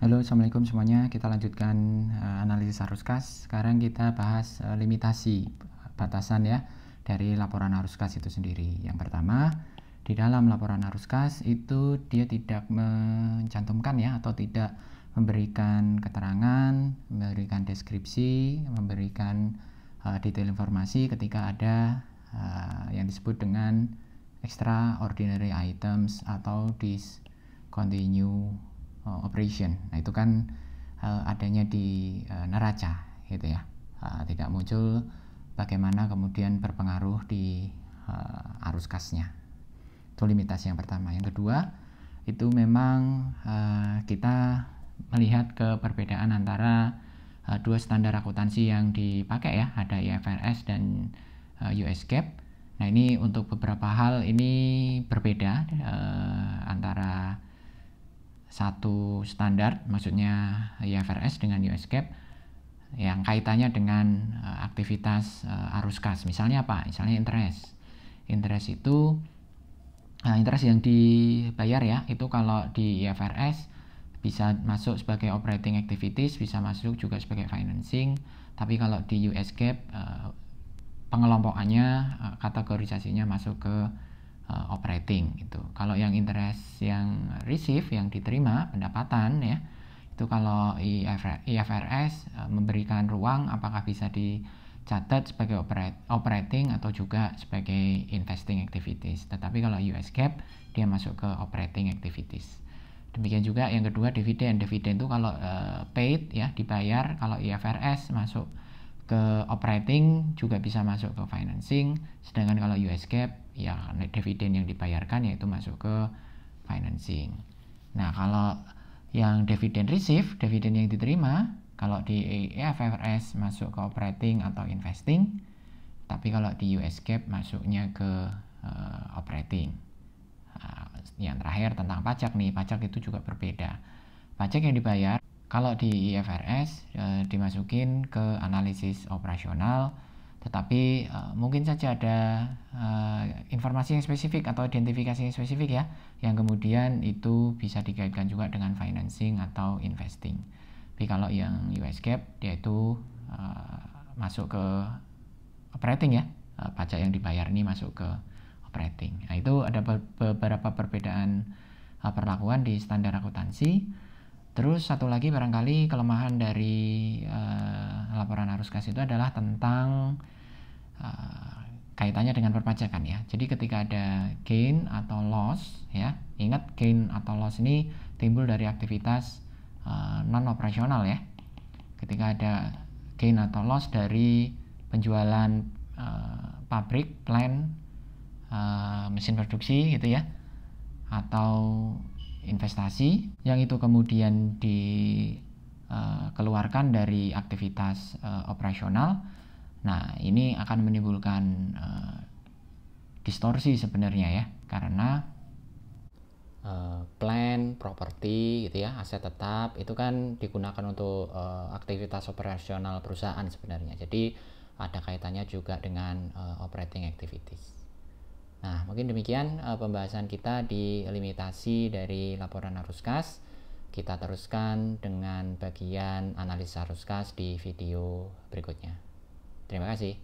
Halo, assalamualaikum semuanya. Kita lanjutkan analisis arus kas. Sekarang kita bahas limitasi batasan ya dari laporan arus kas itu sendiri. Yang pertama, di dalam laporan arus kas itu dia tidak mencantumkan ya atau tidak memberikan keterangan, memberikan deskripsi, memberikan detail informasi ketika ada yang disebut dengan extraordinary items atau discontinue operation. Nah, itu kan adanya di neraca gitu ya. Tidak muncul bagaimana kemudian berpengaruh di arus kasnya. Itu limitasi yang pertama. Yang kedua, itu memang kita melihat ke perbedaan antara dua standar akuntansi yang dipakai ya, ada IFRS dan US GAAP. Nah, ini untuk beberapa hal ini berbeda antara satu standar, maksudnya IFRS dengan US GAAP yang kaitannya dengan aktivitas arus kas. Misalnya apa? Misalnya interest. Interest itu interest yang dibayar ya, itu kalau di IFRS bisa masuk sebagai operating activities, bisa masuk juga sebagai financing. Tapi kalau di US GAAP pengelompokannya, kategorisasinya masuk ke operating gitu. Kalau yang interest yang receive, yang diterima pendapatan ya, itu kalau IFRS memberikan ruang apakah bisa dicatat sebagai operating atau juga sebagai investing activities. Tetapi kalau US GAAP dia masuk ke operating activities. Demikian juga yang kedua dividen. Dividen itu kalau paid ya, dibayar. Kalau IFRS masuk ke operating, juga bisa masuk ke financing. Sedangkan kalau US GAAP ya dividen yang dibayarkan yaitu masuk ke financing. Nah, kalau yang dividen receive, dividen yang diterima, kalau di IFRS masuk ke operating atau investing, tapi kalau di US GAAP masuknya ke operating. Yang terakhir tentang pajak nih, pajak itu juga berbeda. Pajak yang dibayar kalau di IFRS dimasukin ke analisis operasional, tetapi mungkin saja ada informasi yang spesifik atau identifikasi yang spesifik ya, yang kemudian itu bisa dikaitkan juga dengan financing atau investing. Tapi kalau yang US GAAP dia itu masuk ke operating ya, pajak yang dibayar ini masuk ke operating. Nah, itu ada beberapa perbedaan perlakuan di standar akuntansi. Terus satu lagi barangkali kelemahan dari laporan arus kas itu adalah tentang kaitannya dengan perpajakan ya. Jadi ketika ada gain atau loss ya, ingat gain atau loss ini timbul dari aktivitas non operasional ya. Ketika ada gain atau loss dari penjualan pabrik, plant, mesin produksi gitu ya, atau investasi yang itu kemudian dikeluarkan dari aktivitas operasional. Nah, ini akan menimbulkan distorsi sebenarnya ya, karena plan, properti gitu ya, aset tetap itu kan digunakan untuk aktivitas operasional perusahaan sebenarnya. Jadi ada kaitannya juga dengan operating activities. Nah, mungkin demikian pembahasan kita di limitasi dari laporan arus kas. Kita teruskan dengan bagian analisa arus kas di video berikutnya. Terima kasih.